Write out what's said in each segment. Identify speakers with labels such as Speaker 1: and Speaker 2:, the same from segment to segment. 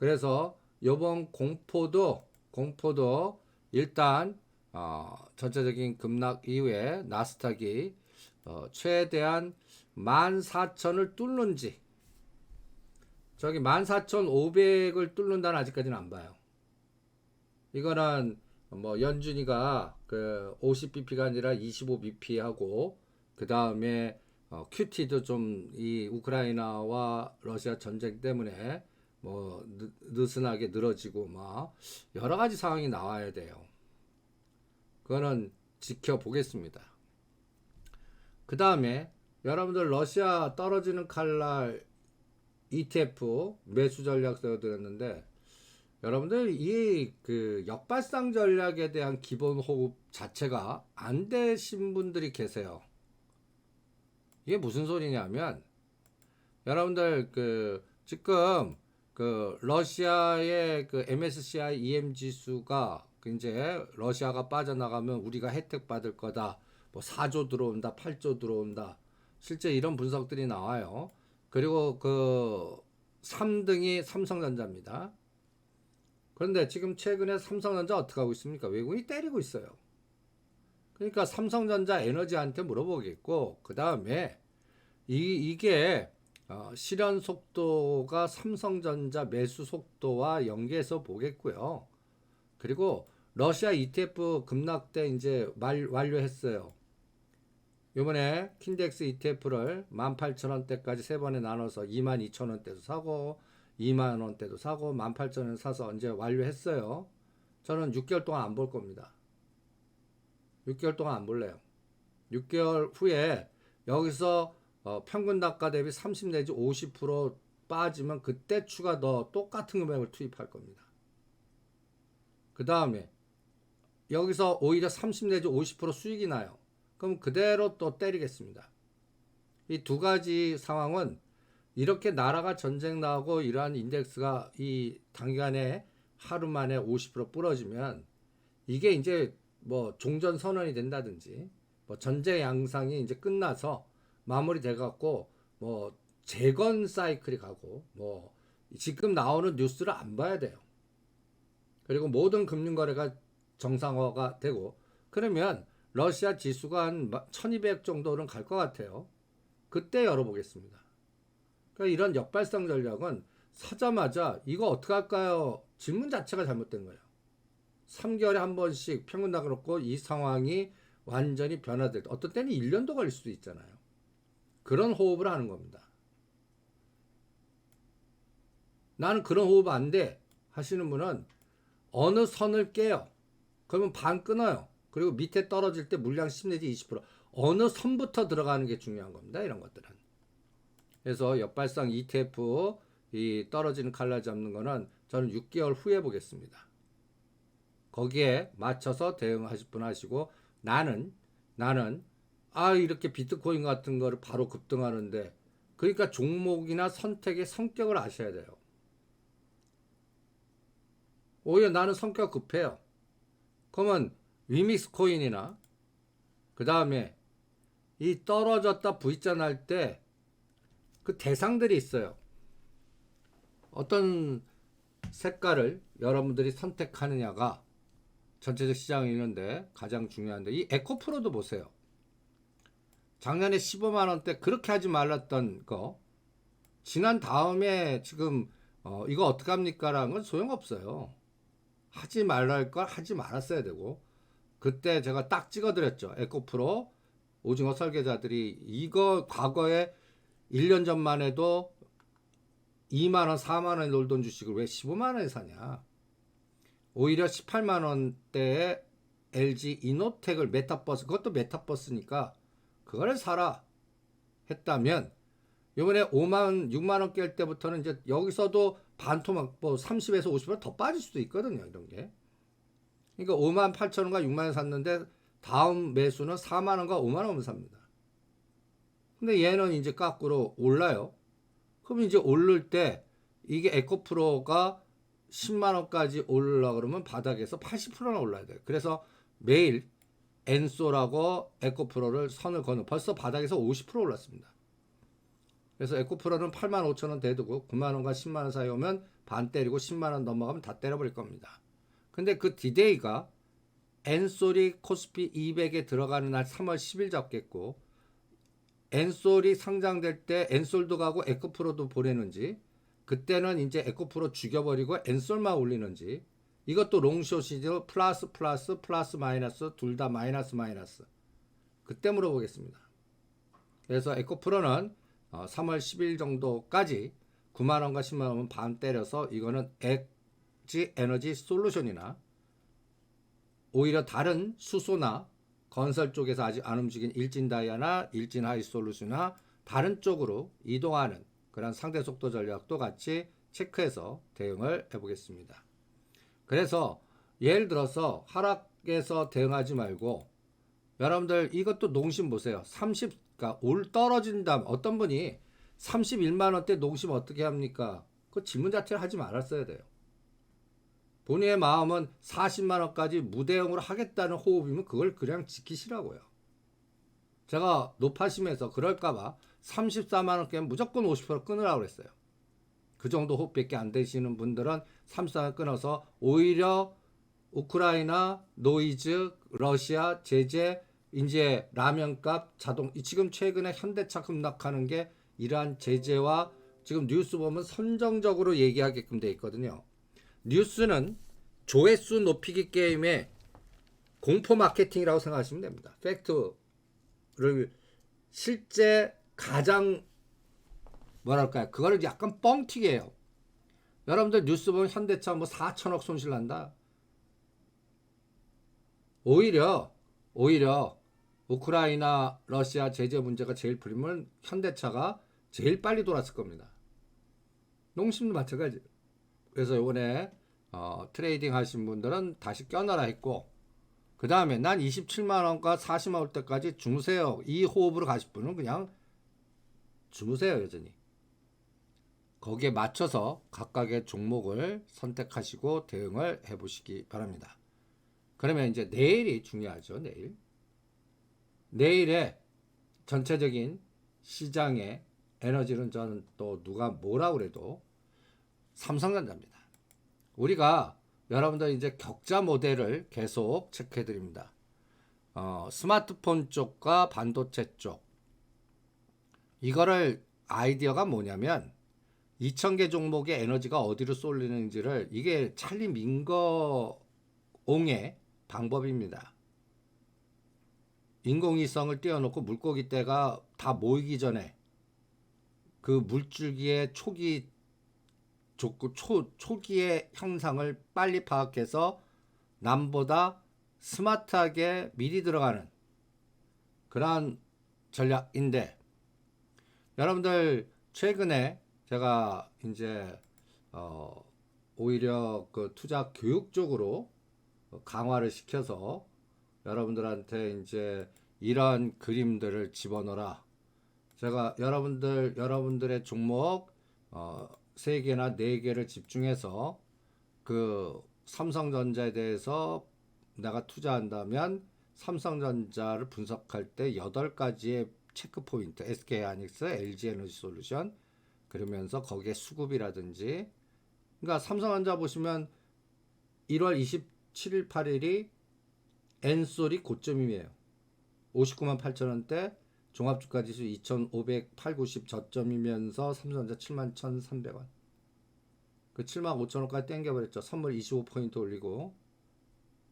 Speaker 1: 그래서 요번 공포도 일단 전체적인 급락 이후에 나스닥이 최대한 14,000을 뚫는지, 저기 14,500을 뚫는다는 아직까지는 안 봐요. 이거는 뭐 연준이가 그 50bp가 아니라 25bp 하고, 그 다음에 QT도 좀 이 우크라이나와 러시아 전쟁 때문에 뭐 느슨하게 늘어지고 막 여러 가지 상황이 나와야 돼요. 그거는 지켜보겠습니다. 그 다음에 여러분들 러시아 떨어지는 칼날 ETF 매수 전략 세워드렸는데, 여러분들 이 그 역발상 전략에 대한 기본 호흡 자체가 안 되신 분들이 계세요. 이게 무슨 소리냐면, 여러분들 그 지금 그 러시아의 그 MSCI EM 지수가 이제 러시아가 빠져나가면 우리가 혜택 받을 거다. 뭐 4조 들어온다, 8조 들어온다. 실제 이런 분석들이 나와요. 그리고 그 3등이 삼성전자입니다. 그런데 지금 최근에 삼성전자 어떻게 하고 있습니까? 외국인이 때리고 있어요. 그러니까 삼성전자 에너지한테 물어보겠고, 그 다음에 이게 실현 속도가 삼성전자 매수 속도와 연계해서 보겠고요. 그리고 러시아 ETF 급락대 이제 완료했어요. 요번에 킨덱스 ETF를 18,000원대까지 세 번에 나눠서 22,000원대도 사고 2만원대도 사고 18,000원 사서 이제 완료했어요. 저는 6개월 동안 안 볼 겁니다. 6개월 동안 안 볼래요. 6개월 후에 여기서 평균 단가 대비 30 내지 50% 빠지면 그때 추가 더 똑같은 금액을 투입할 겁니다. 그 다음에 여기서 오히려 30 내지 50% 수익이 나요. 그럼 그대로 또 때리겠습니다. 이 두 가지 상황은 이렇게 나라가 전쟁 나고 이러한 인덱스가 이 단기간에 하루 만에 50% 부러지면 이게 이제 뭐 종전 선언이 된다든지 뭐 전쟁 양상이 이제 끝나서 마무리돼 갖고 뭐 재건 사이클이 가고 뭐 지금 나오는 뉴스를 안 봐야 돼요. 그리고 모든 금융 거래가 정상화가 되고 그러면 러시아 지수가 한 1200 정도는 갈 것 같아요. 그때 열어보겠습니다. 그러니까 이런 역발상 전략은 사자마자 이거 어떻게 할까요? 질문 자체가 잘못된 거예요. 3개월에 한 번씩 평균 나가놓고 이 상황이 완전히 변화될 때 어떤 때는 1년도 걸릴 수도 있잖아요. 그런 호흡을 하는 겁니다. 나는 그런 호흡 안 돼 하시는 분은 어느 선을 깨요. 그러면 반 끊어요. 그리고 밑에 떨어질 때 물량 10 내지 20% 어느 선부터 들어가는 게 중요한 겁니다. 이런 것들은. 그래서 역발상 ETF 이 떨어지는 칼날 잡는 거는 저는 6개월 후에 보겠습니다. 거기에 맞춰서 대응하실 분 하시고 나는 이렇게 비트코인 같은 거를 바로 급등하는데 그러니까 종목이나 선택의 성격을 아셔야 돼요. 오히려 나는 성격 급해요. 그러면 위믹스 코인이나 그 다음에 이 떨어졌다 V자 날 때 그 대상들이 있어요. 어떤 색깔을 여러분들이 선택하느냐가 전체적 시장이 있는데 가장 중요한데 이 에코프로도 보세요. 작년에 15만원대 그렇게 하지 말랐던 거 지난 다음에 지금 이거 어떡합니까? 라는 건 소용없어요. 하지 말랄 걸 하지 말았어야 되고 그때 제가 딱 찍어드렸죠. 에코프로 오징어 설계자들이 이거 과거에 1년 전만 해도 2만원 4만원에 놀던 주식을 왜 15만원에 사냐. 오히려 18만원대에 LG 이노텍을 메타버스 그것도 메타버스니까 그거를 사라 했다면 이번에 5만 6만원 깰 때부터는 이제 여기서도 반토막 뭐 30에서 50% 더 빠질 수도 있거든요. 이런 게. 그러니까 5만 8천원과 6만원 샀는데 다음 매수는 4만원과 5만원 삽니다. 근데 얘는 이제 거꾸로 올라요. 그럼 이제 오를 때 이게 에코프로가 10만원까지 올라 그러면 바닥에서 80%나 올라야 돼요. 그래서 매일 엔소라고 에코프로를 선을 거는 벌써 바닥에서 50% 올랐습니다. 그래서 에코프로는 85,000원 대두고 9만원과 10만원 사이 오면 반 때리고 10만원 넘어가면 다 때려버릴 겁니다. 근데 그 디데이가 엔솔이 코스피 200에 들어가는 날 3월 10일 잡겠고, 엔솔이 상장될 때 엔솔도 가고 에코프로도 보내는지, 그때는 이제 에코프로 죽여버리고 엔솔만 올리는지, 이것도 롱숏이죠. 플러스 마이너스 둘 다 마이너스 그때 물어보겠습니다. 그래서 에코프로는 3월 10일 정도까지 9만원과 10만원 반 때려서, 이거는 엣지 에너지 솔루션이나 오히려 다른 수소나 건설 쪽에서 아직 안 움직인 일진다이아나 일진하이솔루션이나 다른 쪽으로 이동하는 그런 상대 속도 전략도 같이 체크해서 대응을 해보겠습니다. 그래서 예를 들어서 하락에서 대응하지 말고, 여러분들 이것도 농심 보세요. 그러니까 올 떨어진다면, 어떤 분이 31만원대 농심 어떻게 합니까? 그 질문 자체를 하지 말았어야 돼요. 본인의 마음은 40만원까지 무대응으로 하겠다는 호흡이면 그걸 그냥 지키시라고요. 제가 높아심에서 그럴까봐 34만원 깨면 무조건 50% 끊으라고 그랬어요. 그 정도 호흡밖에 안 되시는 분들은 34만 끊어서 오히려 우크라이나, 노이즈, 러시아, 제재, 이제 라면값, 자동, 지금 최근에 현대차 급락하는 게 이러한 제재와 지금 뉴스 보면 선정적으로 얘기하게끔 돼 있거든요. 뉴스는 조회수 높이기 게임의 공포 마케팅이라고 생각하시면 됩니다. 팩트를 실제 가장 뭐랄까요, 그거를 약간 뻥튀기 해요. 여러분들 뉴스 보면 현대차 뭐 4천억 손실 난다. 오히려 우크라이나 러시아 제재 문제가 제일 풀리면 현대차가 제일 빨리 돌았을 겁니다. 농심도 마찬가지. 그래서 이번에 트레이딩 하신 분들은 다시 껴놔라 했고, 그 다음에 난 27만원과 40만원 올 때까지 주무세요. 이 호흡으로 가실 분은 그냥 주무세요. 여전히 거기에 맞춰서 각각의 종목을 선택하시고 대응을 해보시기 바랍니다. 그러면 이제 내일이 중요하죠. 내일의 전체적인 시장의 에너지는 저는 또 누가 뭐라 그래도 삼성전자입니다. 우리가 여러분들 이제 격자 모델을 계속 체크해 드립니다. 스마트폰 쪽과 반도체 쪽, 이거를 아이디어가 뭐냐면 2,000개 종목의 에너지가 어디로 쏠리는지를, 이게 찰리 민거옹의 방법입니다. 인공위성을 띄워놓고 물고기 떼가 다 모이기 전에 그 물줄기의 초기의 형상을 빨리 파악해서 남보다 스마트하게 미리 들어가는 그러한 전략인데, 여러분들 최근에 제가 이제 오히려 그 투자 교육 쪽으로 강화를 시켜서 여러분들한테 이제 이런 그림들을 집어넣어라. 제가 여러분들의 종목 3개나 4개를 집중해서 그 삼성전자에 대해서 내가 투자한다면 삼성전자를 분석할 때 8가지의 체크 포인트, SK하이닉스, LG에너지솔루션, 그러면서 거기에 수급이라든지, 그러니까 삼성전자 보시면 1월 27일 8일이 엔솔이 고점이에요. 59만 8천원대, 종합주가지수 2,580 저점이면서 삼성전자 7만 1,300원. 그 7만 5천원까지 땡겨버렸죠. 선물 25포인트 올리고.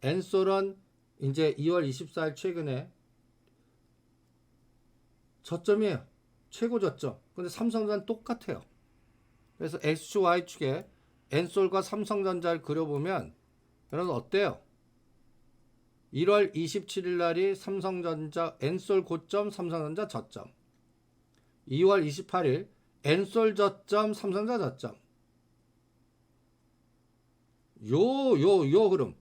Speaker 1: 엔솔은 이제 2월 24일 최근에 저점이에요. 최고 저점. 근데 삼성전자는 똑같아요. 그래서 XY축에 엔솔과 삼성전자를 그려보면 여러분 어때요? 1월 27일 날이 삼성전자 엔솔 고점, 삼성전자 저점. 2월 28일 엔솔 저점, 삼성전자 저점. 요 흐름.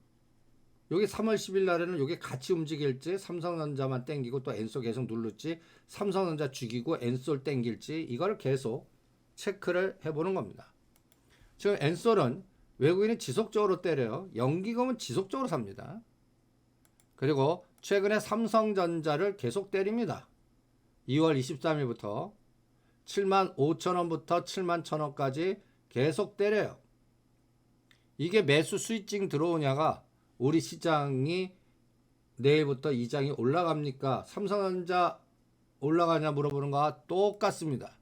Speaker 1: 여기 3월 10일 날에는 요게 같이 움직일지, 삼성전자만 땡기고 또 엔솔 계속 누를지, 삼성전자 죽이고 엔솔 땡길지, 이걸 계속 체크를 해보는 겁니다. 지금 엔솔은 외국인이 지속적으로 때려요. 연기금은 지속적으로 삽니다. 그리고 최근에 삼성전자를 계속 때립니다. 2월 23일부터. 75,000원부터 71,000원까지 계속 때려요. 이게 매수 스위칭 들어오냐가 우리 시장이 내일부터 이장이 올라갑니까? 삼성전자 올라가냐 물어보는 거와 똑같습니다.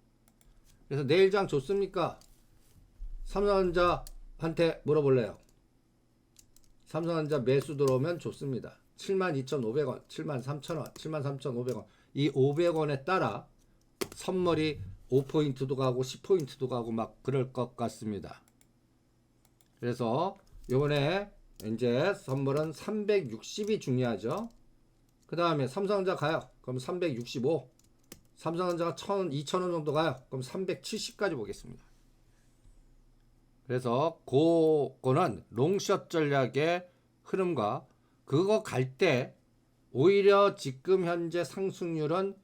Speaker 1: 그래서 내일장 좋습니까? 삼성전자한테 물어볼래요. 삼성전자 매수 들어오면 좋습니다. 72,500원, 73,000원, 73,500원. 이 500원에 따라 선물이 5포인트도 가고 10포인트도 가고 막 그럴 것 같습니다. 그래서 요번에 이제 선물은 360이 중요하죠. 그 다음에 삼성전자 가요. 그럼 365. 삼성전자가 1,000원, 2,000원 정도 가요. 그럼 370까지 보겠습니다. 그래서 그거는 롱숏 전략의 흐름과 그거 갈 때 오히려 지금 현재 상승률은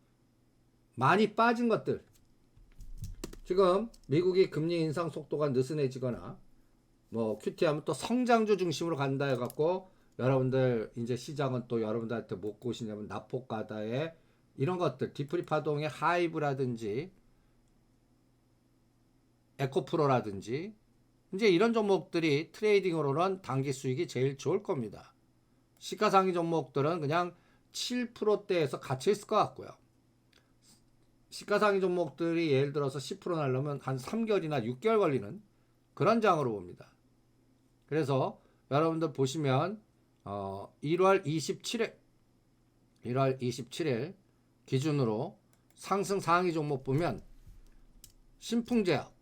Speaker 1: 많이 빠진 것들. 지금 미국이 금리 인상 속도가 느슨해지거나 뭐 QT 하면 또 성장주 중심으로 간다 해갖고 여러분들 이제 시장은 또 여러분들한테 못 고시냐면 나포가다의 이런 것들 디프리 파동의 하이브라든지 에코프로라든지 이제 이런 종목들이 트레이딩으로는 단기 수익이 제일 좋을 겁니다. 시가상위 종목들은 그냥 7%대에서 갇혀 있을 것 같고요. 시가상위 종목들이 예를 들어서 10% 날려면 한 3개월이나 6개월 걸리는 그런 장으로 봅니다. 그래서 여러분들 보시면 1월 27일 기준으로 상승 상위 종목 보면 신풍제약,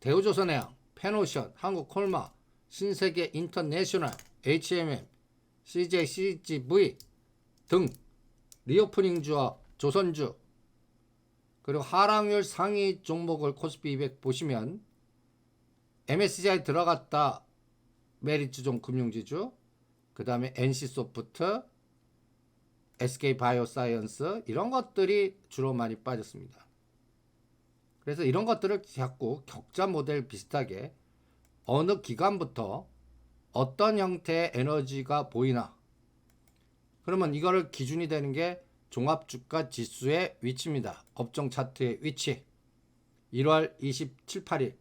Speaker 1: 대우조선해양, 페노션, 한국콜마, 신세계 인터내셔널, HMM, CJ, CGV 등 리오프닝주와 조선주 그리고 하락률 상위 종목을 코스피 200 보시면 MSCI 들어갔다 메리츠종 금융지주 그 다음에 NC소프트, SK바이오사이언스 이런 것들이 주로 많이 빠졌습니다. 그래서 이런 것들을 자꾸 격자 모델 비슷하게 어느 기간부터 어떤 형태의 에너지가 보이나 그러면 이거를 기준이 되는 게 종합주가 지수의 위치입니다. 업종 차트의 위치 1월 27, 8일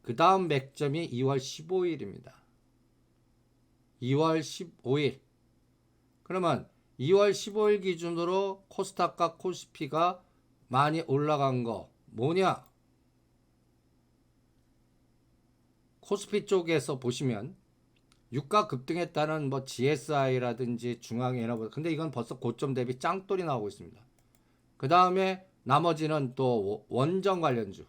Speaker 1: 그 다음 맥점이 2월 15일입니다. 2월 15일 그러면 2월 15일 기준으로 코스닥과 코스피가 많이 올라간 거 뭐냐? 코스피 쪽에서 보시면 유가 급등했다는 뭐 GSI라든지 중앙에너지 근데 이건 벌써 고점 대비 짱돌이 나오고 있습니다. 그 다음에 나머지는 또 원전 관련주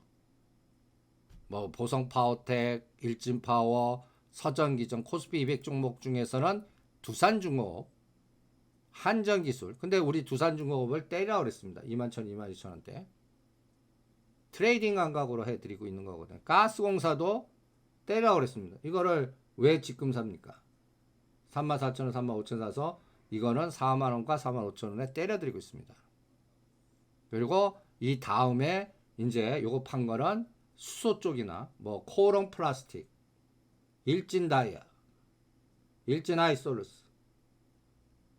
Speaker 1: 뭐 보성파워텍, 일진파워, 서전기전, 코스피 200 종목 중에서는 두산중공업, 한전기술 근데 우리 두산중공업을 때리라고 그랬습니다. 21,000원, 22,000원대 트레이딩 감각으로 해드리고 있는 거거든요. 가스공사도 때리라고 그랬습니다. 이거를 왜 지금 삽니까? 34,000원, 35,000원 사서 이거는 4만원과 45,000원에 때려드리고 있습니다. 그리고 이 다음에 이제 요거 판 거는 수소 쪽이나 뭐 코롱 플라스틱, 일진다이아, 일진하이솔루스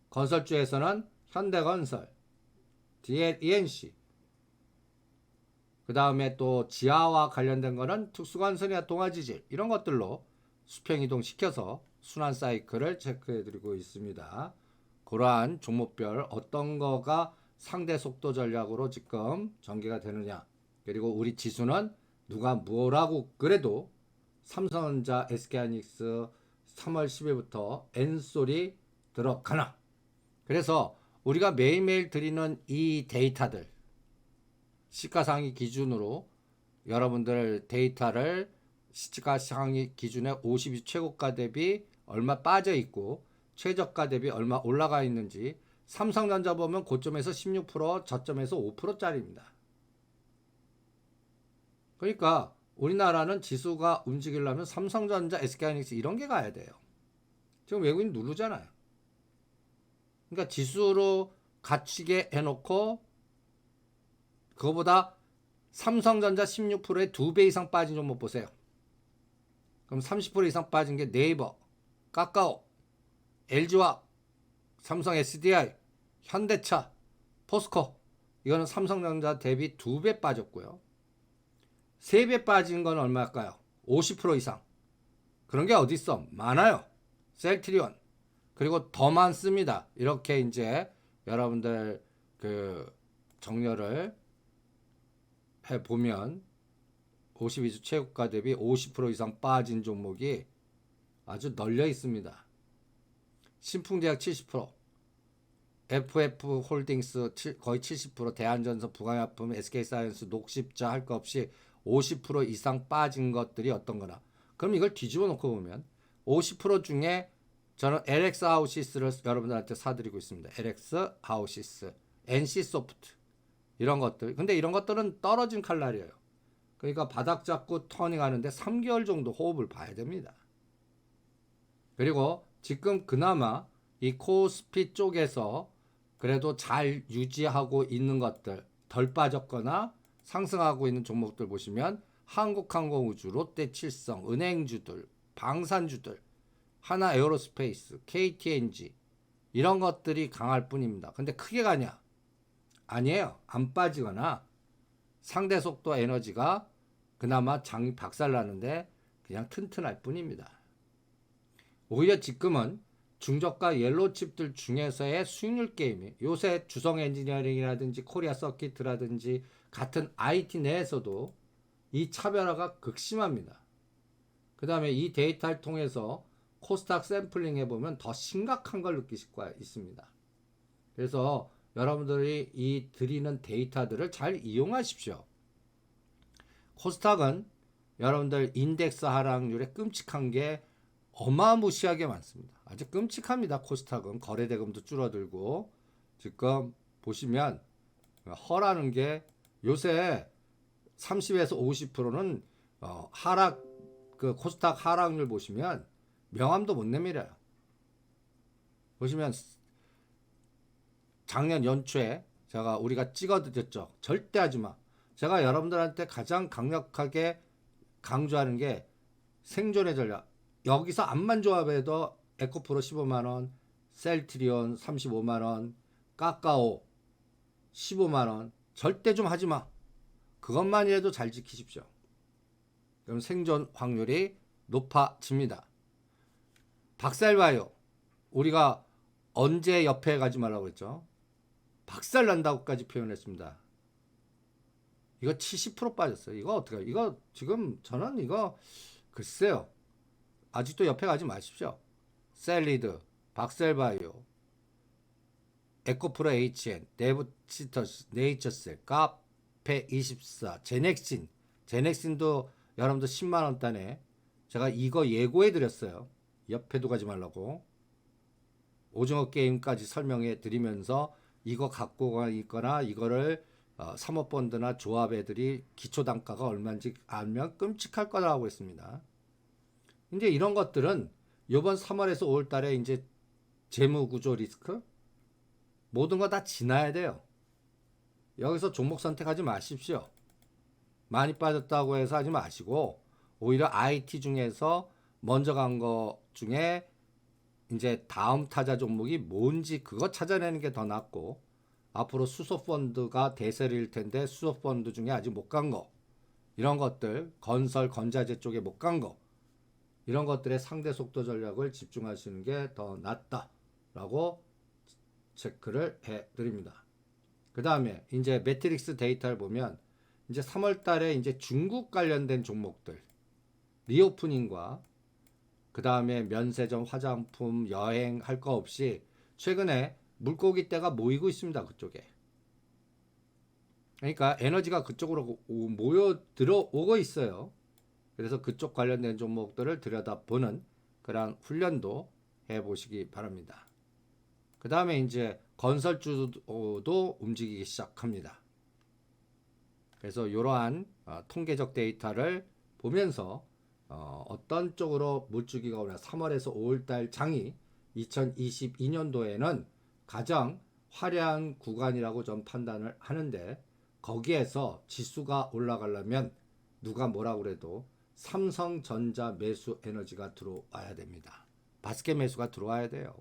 Speaker 1: 건설주에서는 현대건설, ENC 그 다음에 또 지하와 관련된 거는 특수건설이나 동아지질 이런 것들로 수평이동 시켜서 순환 사이클을 체크해드리고 있습니다. 그러한 종목별 어떤 거가 상대 속도 전략으로 지금 전개가 되느냐 그리고 우리 지수는 누가 뭐라고 그래도 삼성전자, SK하이닉스 3월 10일부터 N소리 들어가나 그래서 우리가 매일매일 드리는 이 데이터들 시가상위 기준으로 여러분들 데이터를 시가상위 기준에 50이 최고가 대비 얼마 빠져 있고 최저가 대비 얼마 올라가 있는지 삼성전자 보면 고점에서 16% 저점에서 5%짜리입니다. 그러니까 우리나라는 지수가 움직이려면 삼성전자, SK하이닉스 이런 게 가야 돼요. 지금 외국인 누르잖아요. 그러니까 지수로 갇히게 해놓고 그거보다 삼성전자 16%에 2배 이상 빠진 종목 보세요. 그럼 30% 이상 빠진 게 네이버, 카카오, LG화학, 삼성 SDI, 현대차, 포스코 이거는 삼성전자 대비 2배 빠졌고요. 3배 빠진 건 얼마일까요? 50% 이상. 그런 게 어디 있어? 많아요. 셀트리온. 그리고 더 많습니다. 이렇게 이제 여러분들 그 정렬을 해 보면 52주 최고가 대비 50% 이상 빠진 종목이 아주 널려 있습니다. 신풍제약 70%, FF 홀딩스 거의 70%, 대한전선, 부강약품, SK사이언스, 녹십자 할 거 없이 50% 이상 빠진 것들이 어떤 거나. 그럼 이걸 뒤집어 놓고 보면 50% 중에 저는 LX 하우시스를 여러분들한테 사드리고 있습니다. LX 하우시스, NC소프트 이런 것들. 근데 이런 것들은 떨어진 칼날이에요. 그러니까 바닥 잡고 터닝하는데 3개월 정도 호흡을 봐야 됩니다. 그리고 지금 그나마 이 코스피 쪽에서 그래도 잘 유지하고 있는 것들, 덜 빠졌거나 상승하고 있는 종목들 보시면 한국항공우주, 롯데칠성, 은행주들, 방산주들, 하나에어로스페이스, KTNG 이런 것들이 강할 뿐입니다. 근데 크게 가냐? 아니에요. 안 빠지거나 상대 속도 에너지가 그나마 장이 박살나는데 그냥 튼튼할 뿐입니다. 오히려 지금은 중저가 옐로우 칩들 중에서의 수익률 게임이 요새 주성 엔지니어링이라든지 코리아 서킷이라든지 같은 IT 내에서도 이 차별화가 극심합니다. 그 다음에 이 데이터를 통해서 코스닥 샘플링 해보면 더 심각한 걸 느끼실 수 있습니다. 그래서 여러분들이 이 드리는 데이터들을 잘 이용하십시오. 코스닥은 여러분들 인덱스 하락률에 끔찍한 게 어마무시하게 많습니다. 아주 끔찍합니다. 코스닥은 거래대금도 줄어들고 지금 보시면 허라는 게 요새 30에서 50%는 하락 그 코스닥 하락률 보시면 명함도 못 내밀어요. 보시면 작년 연초에 우리가 찍어드렸죠. 절대 하지 마. 제가 여러분들한테 가장 강력하게 강조하는 게 생존의 전략. 여기서 암만 조합해도 에코프로 15만원, 셀트리온 35만원, 까까오 15만원. 절대 좀 하지 마. 그것만이라도 잘 지키십시오. 그럼 생존 확률이 높아집니다. 박살바이오. 우리가 언제 옆에 가지 말라고 했죠? 박살 난다고까지 표현했습니다. 이거 70% 빠졌어요. 이거 어떡해요? 이거 지금 저는 이거 글쎄요. 아직도 옆에 가지 마십시오. 셀리드, 박셀바이오, 에코프로 HN, 네브치터스, 네이처셀, 카페24, 제넥신도 여러분들 10만원단에 제가 이거 예고해 드렸어요. 옆에도 가지 말라고. 오징어 게임까지 설명해 드리면서 이거 갖고 있거나 이거를 사모펀드나 조합 애들이 기초 단가가 얼마인지 알면 끔찍할 거라고 했습니다. 이제 이런 것들은 이번 3월에서 5월 달에 이제 재무 구조 리스크 모든 거 다 지나야 돼요. 여기서 종목 선택하지 마십시오. 많이 빠졌다고 해서 하지 마시고 오히려 IT 중에서 먼저 간 거 중에 이제 다음 타자 종목이 뭔지 그거 찾아내는 게 더 낫고 앞으로 수소펀드가 대세일 텐데 수소펀드 중에 아직 못 간 거 이런 것들 건설 건자재 쪽에 못 간 거 이런 것들의 상대 속도 전략을 집중하시는 게 더 낫다라고 체크를 해 드립니다. 그 다음에 이제 매트릭스 데이터를 보면 이제 3월 달에 이제 중국 관련된 종목들 리오프닝과 그 다음에 면세점, 화장품, 여행 할 거 없이 최근에 물고기 떼가 모이고 있습니다. 그쪽에. 그러니까 에너지가 그쪽으로 모여 들어오고 있어요. 그래서 그쪽 관련된 종목들을 들여다보는 그런 훈련도 해보시기 바랍니다. 그 다음에 이제 건설주도 움직이기 시작합니다. 그래서 이러한 통계적 데이터를 보면서 어떤 쪽으로 물주기가 오나 3월에서 5월달 장이 2022년도에는 가장 화려한 구간이라고 좀 판단을 하는데 거기에서 지수가 올라가려면 누가 뭐라고 그래도 삼성전자 매수 에너지가 들어와야 됩니다. 바스켓 매수가 들어와야 돼요.